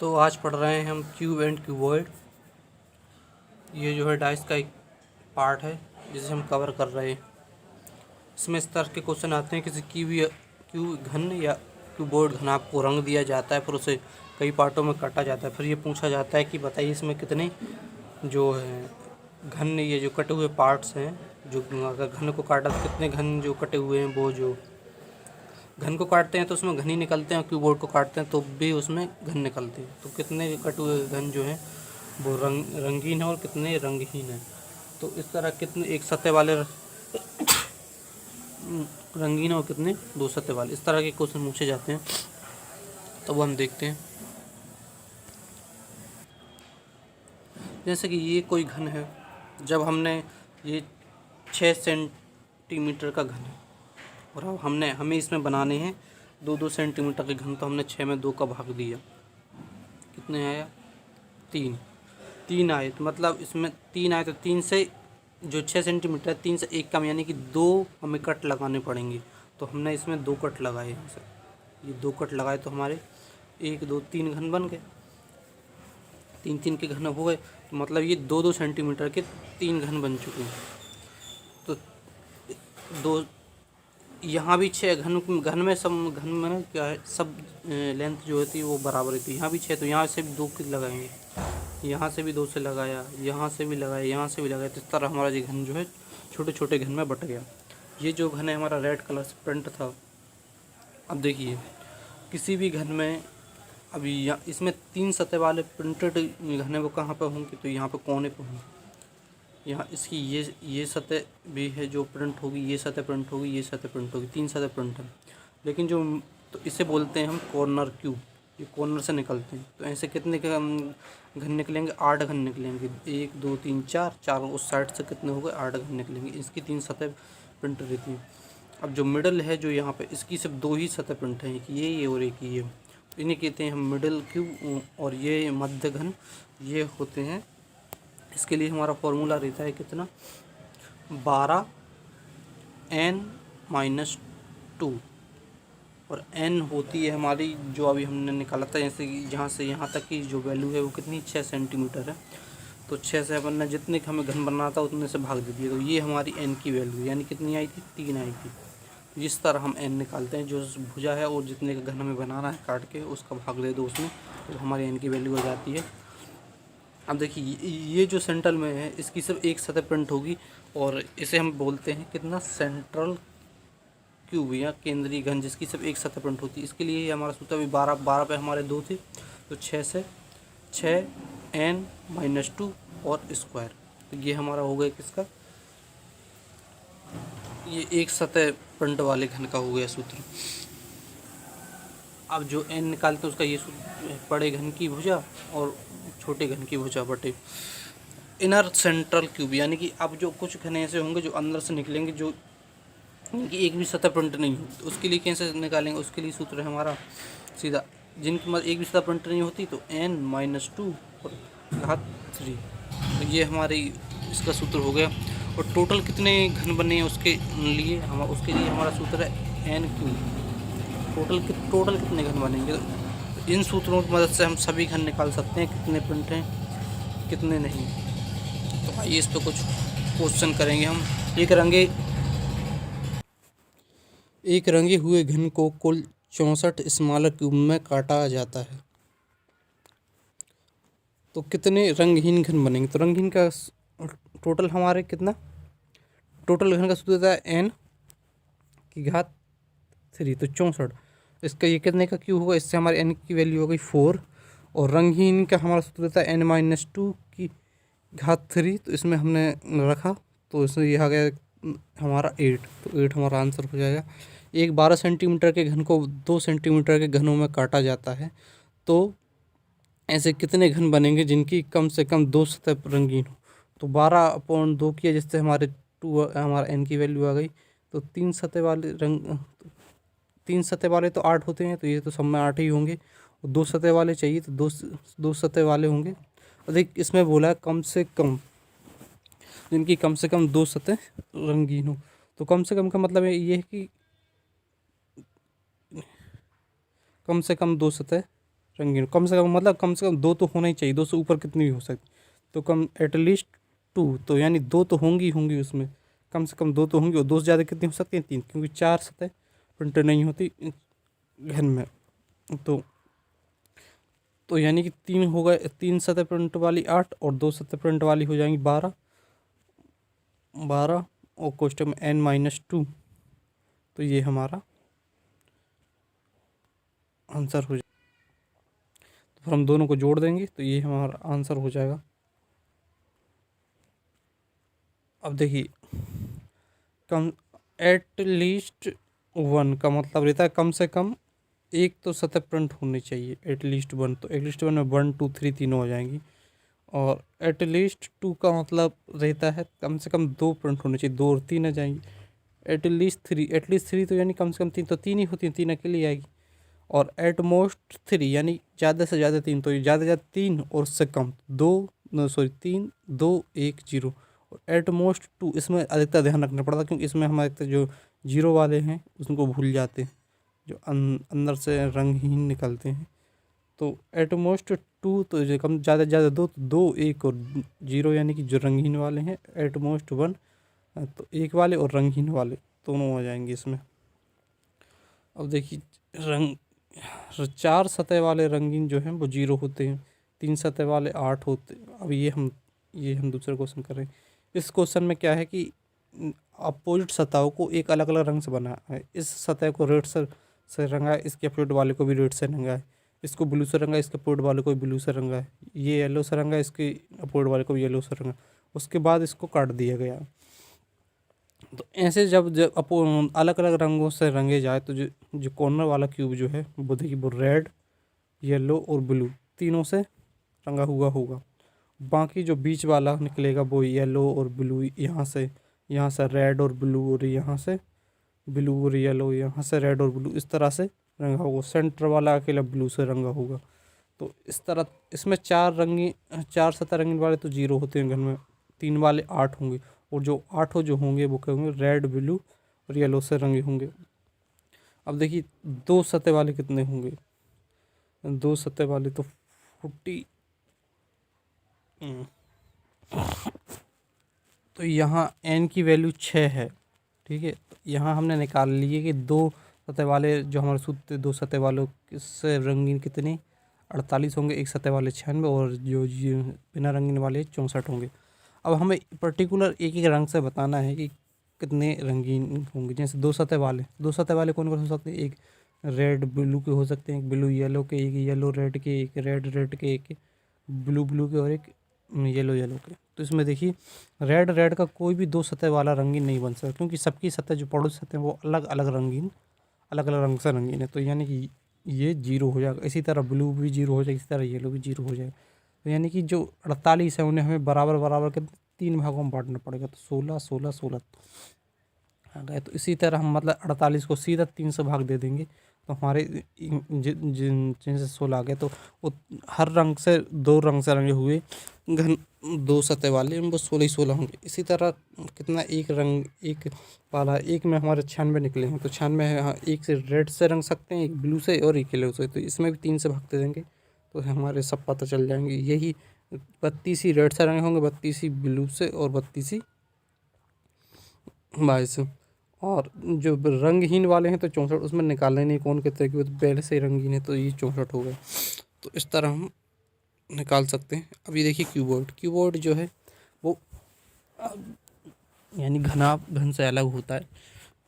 तो आज पढ़ रहे हैं हम क्यूब एंड क्यूबॉइड। ये जो है डाइस का एक पार्ट है जिसे हम कवर कर रहे हैं। इसमें इस तरह के क्वेश्चन आते हैं, किसी क्यूब घन या क्यूबॉइड घन आपको रंग दिया जाता है, फिर उसे कई पार्टों में काटा जाता है। फिर ये पूछा जाता है कि बताइए इसमें कितने जो है घन, ये जो कटे हुए पार्ट्स हैं, जो अगर घन को काटा तो कितने घन जो कटे हुए हैं, वो जो घन को काटते हैं तो उसमें घन ही निकलते हैं, और कीबोर्ड को काटते हैं तो भी उसमें घन निकलते हैं। तो कितने कटे हुए घन जो हैं वो रंगीन है और कितने रंगहीन है। तो इस तरह कितने एक सतह वाले रंगीन और कितने दो सतह वाले, इस तरह के क्वेश्चन पूछे जाते हैं। तो वो हम देखते हैं। जैसे कि ये कोई घन है, जब हमने ये 6 सेंटीमीटर का घन है और अब हमें इसमें बनाने हैं 2-2 सेंटीमीटर के घन। तो हमने 6 में 2 का भाग दिया, कितने आया 3 आए। तो मतलब इसमें 3 आए, तो 3 से जो 6 सेंटीमीटर है 3 से 1 कम, यानी कि 2 हमें कट लगाने पड़ेंगे। तो हमने इसमें 2 कट लगाए, यहाँ से ये 2 कट लगाए तो हमारे 1 2 3 घन बन गए, 3 के घन हो गए। तो मतलब ये 2-2 सेंटीमीटर के 3 घन बन चुके हैं। तो दो यहाँ भी 6 घन में सब घन में क्या है, सब लेंथ जो होती है वो बराबर होती है। यहाँ भी 6, तो यहाँ से भी 2 की लगाएंगे, यहाँ से भी 2 से लगाया, यहाँ से भी लगाया, यहाँ से भी लगाया। तो इस तरह हमारा ये घन जो है छोटे छोटे घन में बट गया। ये जो घन है हमारा रेड कलर से प्रिंट था। अब देखिए किसी भी घन में, अभी यहाँ इसमें 3 सतह वाले प्रिंटेड घन है, वो कहाँ पर होंगे, तो यहाँ पर कोने पर होंगे। यहाँ इसकी ये सतह भी है जो प्रिंट होगी, ये सतह प्रिंट होगी, ये सतह प्रिंट होगी, 3 सतह प्रिंट है। लेकिन जो तो इसे बोलते हैं हम कॉर्नर क्यूब, ये कॉर्नर से निकलते हैं। तो ऐसे कितने घन निकलेंगे, 8 घन निकलेंगे। 1 2 3 4 उस साइड से कितने हो गए, 8 घन निकलेंगे। इसकी 3 सतह प्रिंट रहती हैं। अब जो मिडल है जो यहाँ पे, इसकी सिर्फ 2 ही सतह प्रिंट हैं, एक ये और एक ये। इन्हें कहते हैं हम मिडल क्यूब। और ये मध्य घन ये होते हैं। इसके लिए हमारा फॉर्मूला रहता है कितना, 12n-2, और n होती है हमारी जो अभी हमने निकाला था, जैसे कि जहाँ से यहाँ तक की जो वैल्यू है वो कितनी 6 सेंटीमीटर है। तो 6 से अपन ने जितने हमें घन बनाना था उतने से भाग दे दिए। तो ये हमारी n की वैल्यू यानी कितनी आई थी, 3 आई थी। जिस तरह हम n निकालते हैं, जो भुजा है और जितने का घन हमें बनाना है काट के उसका भाग दे दो उसमें, तो हमारी n की वैल्यू आ जाती है। अब देखिए ये जो सेंट्रल में है इसकी सिर्फ एक सतह प्रिंट होगी, और इसे हम बोलते हैं कितना, सेंट्रल क्यूब या केंद्रीय घन, जिसकी सिर्फ एक सतह प्रिंट होती है। इसके लिए हमारा सूत्र अभी 12 पे हमारे 2 थे, तो 6 से 6n-2 और स्क्वायर। तो ये हमारा हो गया किसका, ये एक सतह प्रिंट वाले घन का हो गया सूत्र। अब जो n निकालते हैं उसका ये सूत्र, बड़े घन की भुजा और छोटे घन की भुजा बटे इनर सेंट्रल क्यूब। यानी कि अब जो कुछ घन ऐसे होंगे जो अंदर से निकलेंगे, जो कि एक भी सतह प्रिंट नहीं होती, तो उसके लिए कैसे निकालेंगे, उसके लिए सूत्र है हमारा सीधा, जिनकी मतलब एक भी सतह प्रिंट नहीं होती, तो n-2 और घात 3। तो ये हमारी इसका सूत्र हो गया। और टोटल कितने घन बने हैं उसके लिए हमारा सूत्र है n क्यूब। टोटल कितने घन बनेंगे, तो इन सूत्रों की मदद से हम सभी घन निकाल सकते हैं, कितने प्रिंट हैं कितने नहीं। तो आइए इस पर कुछ क्वेश्चन करेंगे हम। एक रंगे हुए घन को कुल 64 स्मॉलर क्यूब में काटा जाता है, तो कितने रंगहीन घन बनेंगे। तो रंगहीन का टोटल हमारे कितना, टोटल घन का सूत्र होता है n की घात 3, तो 64। इसका ये कितने का क्यूब होगा, इससे हमारे n की वैल्यू हो गई 4। और रंगहीन का हमारा सूत्र होता है n-2 की घात 3, तो इसमें हमने रखा तो इसमें यह आ गया हमारा 8। तो 8 हमारा आंसर हो जाएगा। एक 12 सेंटीमीटर के घन को 2 सेंटीमीटर के घनों में काटा जाता है, तो ऐसे कितने घन बनेंगे जिनकी कम से कम 2 सतह रंगीन हो। तो 12/2 किया, जिससे हमारा n की वैल्यू आ गई। तो 3 सतह वाले तो 8 होते हैं, तो ये तो सब में 8 ही होंगे। और 2 सतह वाले चाहिए तो दो सतह वाले होंगे। अधिक इसमें बोला है कम से कम, जिनकी कम से कम 2 सतह रंगीन हो। तो कम से कम का मतलब ये है कि कम से कम 2 सतह रंगीन, कम से कम मतलब कम से कम 2 तो होना ही चाहिए, 2 से ऊपर कितनी भी हो सकती, तो कम एटलीस्ट 2, तो यानी 2 तो होंगी होंगी उसमें, कम से कम 2 तो होंगी, और 2 से ज़्यादा कितनी हो सकती हैं, 3, क्योंकि 4 सतह प्रिंट नहीं होती घन में। तो यानी कि 3 होगा, 3 सतह प्रिंट वाली 8 और 2 सतह प्रिंट वाली हो जाएंगी 12 और कोष्टक में n-2, तो ये हमारा आंसर हो जाएगा। तो फिर हम दोनों को जोड़ देंगे तो ये हमारा आंसर हो जाएगा। अब देखिए, कम एट लीस्ट 1 का मतलब रहता है कम से कम एक तो सतह प्रिंट होनी चाहिए, एटलीस्ट 1, तो एटलीस्ट 1 में 1 2 3 तीनों हो जाएंगी, और एटलीस्ट 2 का मतलब रहता है कम से कम 2 प्रिंट होने चाहिए, 2 और 3 आ जाएंगी। एटलीस्ट 3 तो यानी कम से कम 3, तो 3 ही होती हैं, 3 अकेली आएगी। और एट मोस्ट 3 यानी ज़्यादा से ज़्यादा 3, तो ज़्यादा से ज़्यादा 3 और उससे कम 2, 3 2 1 0, और एट मोस्ट 2, इसमें अधिकतर ध्यान रखना पड़ता है क्योंकि इसमें हम अधिकतर जो जीरो वाले हैं उसको भूल जाते हैं, जो अंदर से रंगहीन निकलते हैं। तो एट मोस्ट 2, तो जो कम ज़्यादा से ज़्यादा 2, तो 2 1 और 0 यानी कि जो रंगहीन वाले हैं। एट मोस्ट 1, तो एक वाले और रंगहीन वाले दोनों हो जाएंगे इसमें। अब देखिए, रंग 4 सतह वाले रंगीन जो हैं वो 0 होते हैं, 3 सतह वाले 8 होते हैं। अब ये हम दूसरे क्वेश्चन कर रहे हैं। इस क्वेश्चन में क्या है कि अपोजिट सतहों को एक अलग अलग रंग से बनाया है। इस सतह को रेड से रंगा है, इसके अपोजिट वाले को भी रेड से रंगा है, इसको ब्लू से रंगा है, इसके अपोजिट वाले को भी ब्लू से रंगा है, ये येलो से रंगा है, इसके अपोजिट वाले को भी येलो से रंगा, उसके बाद इसको काट दिया गया। तो ऐसे जब जब अपो अलग अलग रंगों से रंगे जाए तो जो जो कॉर्नर वाला क्यूब जो है वो देखिए, वो रेड येलो और ब्लू तीनों से रंगा हुआ होगा। बाकी जो बीच वाला निकलेगा वो येलो और ब्लू, यहाँ से रेड और ब्लू, और यहाँ से ब्लू और येलो, यहाँ से रेड और ब्लू, इस तरह से रंगा होगा। सेंटर वाला अकेला ब्लू से रंगा होगा। तो इस तरह इसमें 4 सतह रंगीन वाले तो 0 होते हैं घर में, 3 वाले 8 होंगे, और जो 8 जो होंगे वो क्या होंगे, रेड ब्लू और येलो से रंगे होंगे। अब देखिए 2 सतह वाले कितने होंगे, 2 सतह वाले तो 40, तो यहाँ n की वैल्यू 6 है, ठीक है। तो यहाँ हमने निकाल लिए कि 2 सतह वाले जो हमारे सूत्र 2 सतह वालों से रंगीन कितने 48 होंगे, एक सतह वाले 96, और जो बिना रंगीन वाले 64 होंगे। अब हमें पर्टिकुलर एक एक रंग से बताना है कि कितने रंगीन होंगे। जैसे 2 सतह वाले कौन कौन हो सकते हैं, एक रेड ब्लू के हो सकते हैं, एक ब्लू येलो के, एक येलो रेड के, एक रेड रेड के, एक ब्लू ब्लू के, और एक येलो येलो के। तो इसमें देखिए, रेड का कोई भी 2 सतह वाला रंगीन नहीं बन सकता, क्योंकि सबकी सतह जो पड़ोसी सतह हैं वो अलग अलग रंग से रंगीन है। तो यानी कि ये 0 हो जाएगा। इसी तरह ब्लू भी 0 हो जाएगा, इसी तरह येलो भी 0 हो जाएगा। तो यानी कि जो 48 है उन्हें हमें बराबर बराबर के 3 भागों में बांटना पड़ेगा। तो 16 16 16 आ गए। तो इसी तरह हम मतलब 48 को सीधा 3 से भाग दे देंगे, तो हमारे जिनसे 16 आ गए। तो हर रंग से 2 रंग से रंगे हुए घन 2 सतह वाले वो 16 ही 16 होंगे। इसी तरह कितना एक रंग एक वाला, एक में हमारे 96 निकले हैं, तो 96 है। हाँ, एक से रेड से रंग सकते हैं, एक ब्लू से और एक येलो से, तो इसमें भी 3 से भागते देंगे तो हमारे सब पता चल जाएंगे। यही 32 ही रेड से रंगे होंगे, 32 ही ब्लू से, और 32 ही 22। और जो रंगहीन वाले हैं तो 64, उसमें निकालने नहीं कौन कहते हैं कि वो तो पहले से ही रंगीन है, तो ये 64 हो गए। तो इस तरह हम निकाल सकते हैं। अब ये देखिए क्यूबॉइड जो है वो यानी घन से अलग होता है।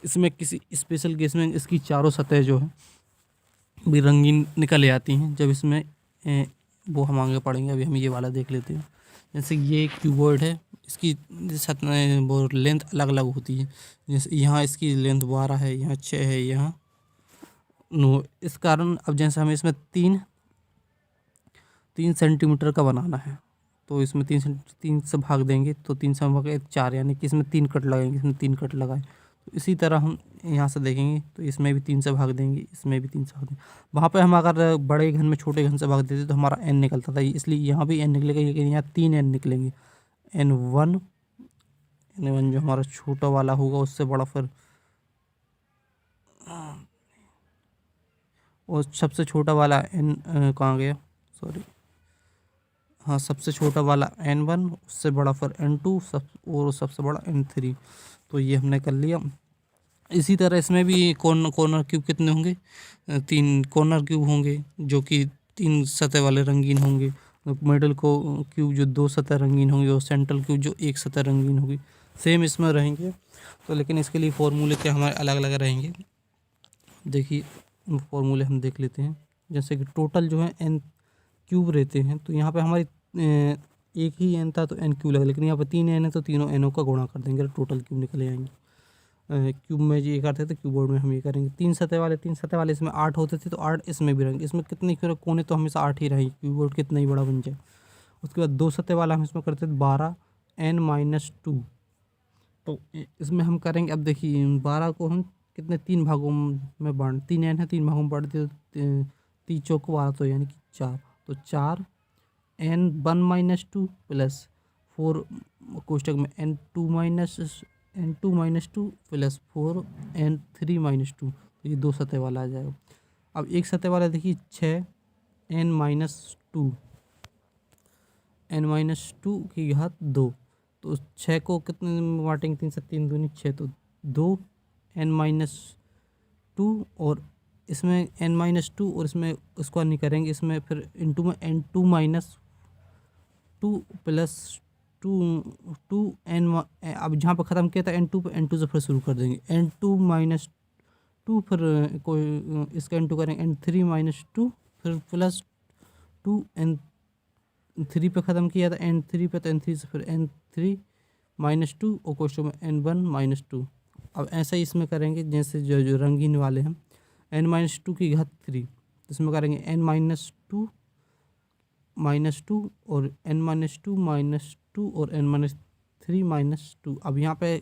इसमें किसी स्पेशल केस में इसकी चारों सतह जो है भी रंगीन निकल आती हैं। जब इसमें वो हम आगे पढ़ेंगे, अभी हम ये वाला देख लेते हैं। जैसे ये क्यूबॉइड है, इसकी सतह वो लेंथ अलग अलग होती है। जैसे यहाँ इसकी लेंथ 12 है, यहाँ 6 है, यहाँ 9। इस कारण अब जैसे हमें इसमें 3 सेंटीमीटर का बनाना है, तो इसमें 3 से भाग देंगे, तो 3 से भाग 4, यानी कि इसमें 3 कट लगाएंगे, इसमें 3 कट लगाए। तो इसी तरह हम यहाँ से देखेंगे तो इसमें भी 3 से भाग देंगे, इसमें भी 3 से भाग देंगे। वहाँ पे हम अगर बड़े घन में छोटे घन से भाग देते तो हमारा n निकलता था, इसलिए यहाँ भी n निकलेगा, लेकिन यहाँ 3 n निकलेंगे। n1 जो हमारा छोटा वाला होगा उससे बड़ा, फिर और सबसे छोटा वाला n कहाँ गया, सॉरी, हाँ सबसे छोटा वाला n1, उससे बड़ा फिर n2, और सबसे बड़ा n3। तो ये हमने कर लिया। इसी तरह इसमें भी कॉर्नर क्यूब कितने होंगे, 3 कॉर्नर क्यूब होंगे जो कि 3 सतह वाले रंगीन होंगे। मिडल को क्यूब जो 2 सतह रंगीन होंगे, और सेंट्रल क्यूब जो 1 सतह रंगीन होगी। सेम इसमें रहेंगे। तो लेकिन इसके लिए फॉर्मूले क्या हमारे अलग अलग रहेंगे। देखिए फॉर्मूले हम देख लेते हैं। जैसे कि टोटल जो है n क्यूब रहते हैं, तो यहाँ पे हमारी एक ही n था तो n क्यूब लगा, लेकिन यहाँ पे 3 n है तो तीनों nों का गुणा कर देंगे, टोटल क्यूब निकल आएंगे। क्यूब में ये करते थे, क्यूबोर्ड में हम ये करेंगे। 3 सतह वाले इसमें 8 होते थे, तो 8 इसमें भी रहेंगे। इसमें कितने कोने तो हमेशा 8 ही रहेंगे, क्यूबोर्ड कितना ही बड़ा बन जाए। उसके बाद 2 सतह वाला हम इसमें करते थे 12 n-2। तो इसमें हम करेंगे, अब देखिए 12 को हम कितने 3 भागों में बांट, 3 n है 3 भागों में बांट दिए, 3 चौक 12, तो यानी कि 4। तो 4 n1-2 प्लस 4 कोष्टक में n2-2 प्लस 4 n3-2। तो ये 2 सतह वाला आ जाएगा। अब एक सतह वाला देखिए 6 n-2 की घात 2। तो 6 को कितने में बांटेंगे, 3 से 3 दूनी 6, तो 2 n-2, और इसमें n-2, और इसमें स्क्वायर नहीं करेंगे, इसमें फिर इंटू में n2-2 प्लस 2 n। अब जहाँ पर ख़त्म किया था n2 पे, n2 से फिर शुरू कर देंगे, n2-2, फिर कोई इसका इंटू करेंगे n3-2, फिर प्लस 2 n3 पे ख़त्म किया था, n3 पे, तो n3 से फिर n3-2, और क्वेश्चन में n1-2। अब ऐसा ही इसमें करेंगे, जैसे जो रंगीन वाले हैं n-2 की घात 3, इसमें करेंगे n-2 और n-2 और n-3-2। अब यहाँ पे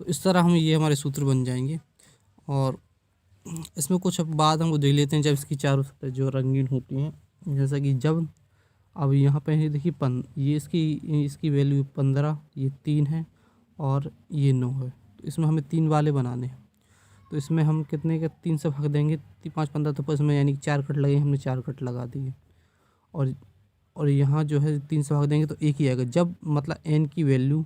तो इस तरह हम ये हमारे सूत्र बन जाएंगे। और इसमें कुछ बाद हम देख लेते हैं, जब इसकी चारों सतह जो रंगीन होती हैं, जैसा कि जब अब यहाँ पे है देखिए ये इसकी वैल्यू 15, ये 3 है और ये 9 है। तो इसमें हमें 3 वाले बनाने हैं। तो इसमें हम कितने के 3 से भाग देंगे, 5 15, तो इसमें यानी कि 4 कट लगे, हमने 4 कट लगा दिए। और यहाँ जो है 3 से भाग देंगे तो एक ही आएगा। जब मतलब n की वैल्यू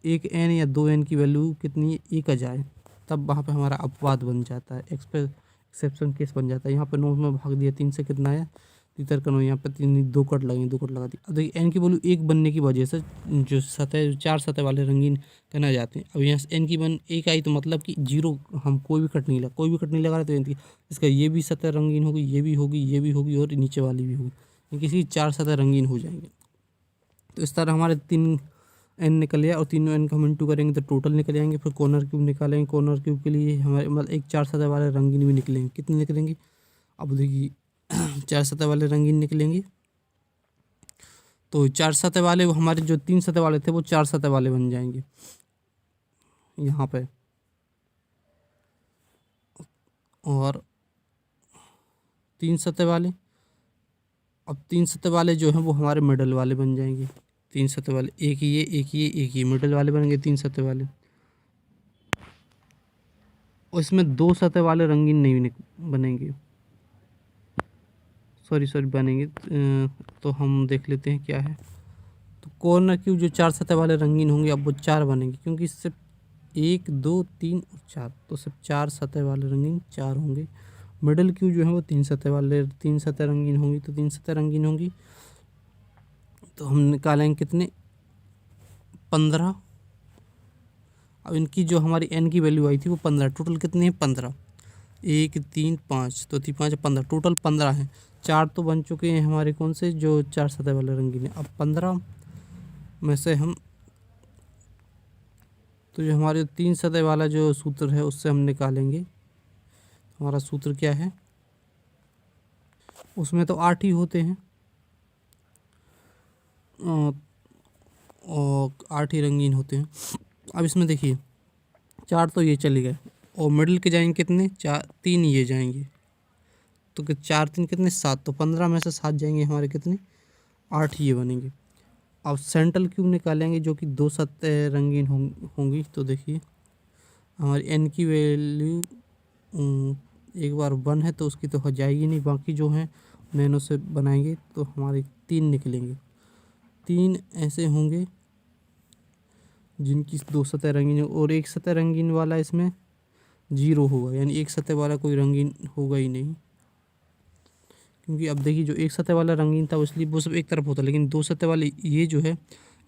1 n या 2 n की वैल्यू कितनी 1 आ जाए, तब वहाँ पे हमारा अपवाद बन जाता है, एक्सेप्शन केस बन जाता है। यहाँ पे 9 में भाग दिया, 3 से कितना है, 3 का 9, यहाँ पे 2 कट लगे, 2 कट लगा दी। अब देखिए n की वैल्यू 1 बनने की वजह से जो सतह 4 सतह वाले रंगीन कहना जाते हैं। अब यहाँ से n की 1 आई, तो मतलब कि 0, हम कोई भी कट नहीं लगा रहे, तो इसका ये भी सतह रंगीन होगी, ये भी होगी, ये भी होगी, और नीचे वाली भी होगी, किसी 4 सतह रंगीन हो जाएंगे। तो इस तरह हमारे 3 n निकल गया, और तीनों n का हम इंटू करेंगे तो टोटल निकल जाएंगे। फिर कॉर्नर क्यूब निकालेंगे, कॉर्नर क्यूब के लिए हमारे मतलब एक 4 सतह वाले रंगीन भी निकलेंगे। कितने निकलेंगे, अब देखिए 4 सतह वाले रंगीन निकलेंगे। तो 4 सतह वाले, हमारे जो 3 सतह वाले थे वो 4 सतह वाले बन जाएंगे यहाँ पे। और 3 सतह वाले, अब 3 सतह वाले जो हैं वो हमारे मिडल वाले बन जाएंगे। 3 सतह वाले, एक ये मिडल वाले बनेंगे 3 सतह वाले। और इसमें 2 सतह वाले रंगीन नहीं बनेंगे, सॉरी बनेंगे। तो हम देख लेते हैं क्या है। तो कॉर्नर क्यूब जो 4 सतह वाले रंगीन होंगे, अब वो 4 बनेंगे, क्योंकि सिर्फ 1 2 3 और 4, तो सिर्फ 4 सतह वाले रंगीन 4 होंगे। मिडल क्यूब जो है वो 3 सतह वाले, 3 सतह रंगीन होंगी, तो 3 सतह रंगीन होंगी। तो हम निकालेंगे कितने, 15। अब इनकी जो हमारी n की वैल्यू आई थी वो 15, टोटल कितनी है 15, 1 3 5, तो 5 15, टोटल 15 है। 4 तो बन चुके हैं हमारे कौन से, जो 4 सतह वाले रंगीन है। अब 15 में से हम, तो जो हमारे 3 सतह वाला जो सूत्र है उससे हम निकालेंगे। हमारा सूत्र क्या है, उसमें तो 8 ही होते हैं, और 8 ही रंगीन होते हैं। अब इसमें देखिए 4 तो ये चले गए, और मिडिल के जाएंगे कितने, 3 ये जाएंगे, तो 4 3 कितने 7, तो 15 में से 7 जाएंगे हमारे कितने, 8 ये बनेंगे। अब सेंट्रल क्यूब निकालेंगे, जो कि 2 सतह रंगीन होंगी। तो देखिए हमारी n की वैल्यू एक बार 1 है तो उसकी तो हो जाएगी नहीं, बाकी जो हैं नैनो से बनाएंगे तो हमारे 3 निकलेंगे। 3 ऐसे होंगे जिनकी 2 सतह रंगीन है, और एक सतह रंगीन वाला इसमें 0 होगा, यानी एक सतह वाला कोई रंगीन होगा ही नहीं। क्योंकि अब देखिए जो एक सतह वाला रंगीन था इसलिए वो सब एक तरफ होता, लेकिन 2 सतह वाले ये जो है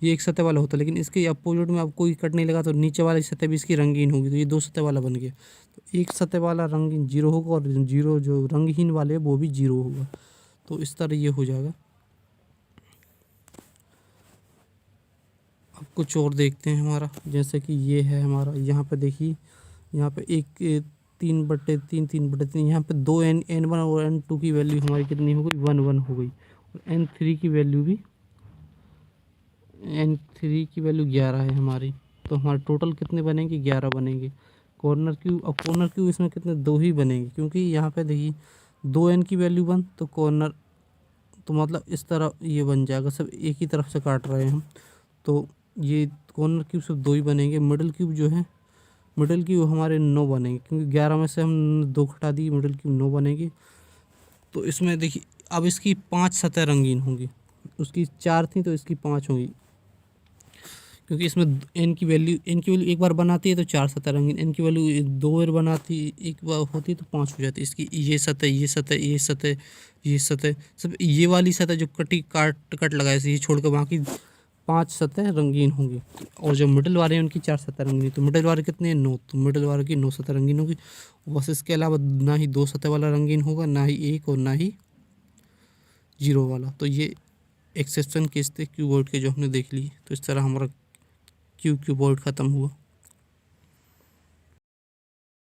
ये एक सतह वाला होता, लेकिन इसके अपोजिट में अब कोई कट नहीं लगा तो नीचे वाली सतह भी इसकी रंगीन होगी, तो ये 2 सतह वाला बन गया। तो एक सतह वाला रंगीन 0 होगा और 0 जो रंगहीन वाले है वो भी 0 होगा। तो इस तरह ये हो जाएगा। अब कुछ और देखते हैं हमारा, जैसे कि ये है हमारा, यहाँ पे देखिए यहाँ पे 3/3 3/3, यहाँ पे 2 n1 और n2 की वैल्यू हमारी कितनी हो गई, 1 1 हो गई, और n3 की वैल्यू भी n3 की वैल्यू 11 है हमारी। तो हमारे टोटल कितने बनेंगे, 11 बनेंगे। कॉर्नर क्यूब, अब कॉर्नर क्यूब इसमें कितने, 2 ही बनेंगे, क्योंकि यहाँ पे देखिए 2n की वैल्यू 1 तो कॉर्नर, तो मतलब इस तरह ये बन जाएगा, सब एक ही तरफ से काट रहे हैं हम, तो ये कॉर्नर क्यूब सिर्फ 2 ही बनेंगे। मिडिल क्यूब जो है, मिडिल क्यूब हमारे 9 बनेंगे, क्योंकि 11 में से हम 2 घटा दिए, मिडिल क्यूब 9 बनेंगे। तो इसमें देखिए अब इसकी 5 सतह रंगीन होंगी, उसकी 4 थी तो इसकी 5 होंगी, क्योंकि इसमें n की वैल्यू एक बार बनाती है तो 4 सतह रंगीन, n की वैल्यू 2 बार बनाती एक बार होती है तो 5 हो जाती है। इसकी ये सतह, ये सतह, ये सतह, ये सतह, सब ये वाली सतह जो कट लगाए ये छोड़ कर बाकी 5 सतह रंगीन होंगी, और जो मिडिल वाले हैं उनकी 4 सतह रंगीन। तो मिडिल वाले कितने हैं, 9, तो मिडिल वाले की 9 सतह रंगीन होगी। बस इसके अलावा ना ही 2 सतह वाला रंगीन होगा, ना ही 1 और ना ही 0 वाला। तो ये एक्सेप्शन केस थे क्यूबॉइड के जो हमने देख लिए। तो इस तरह हमारा क्यूबॉइड ख़त्म हुआ।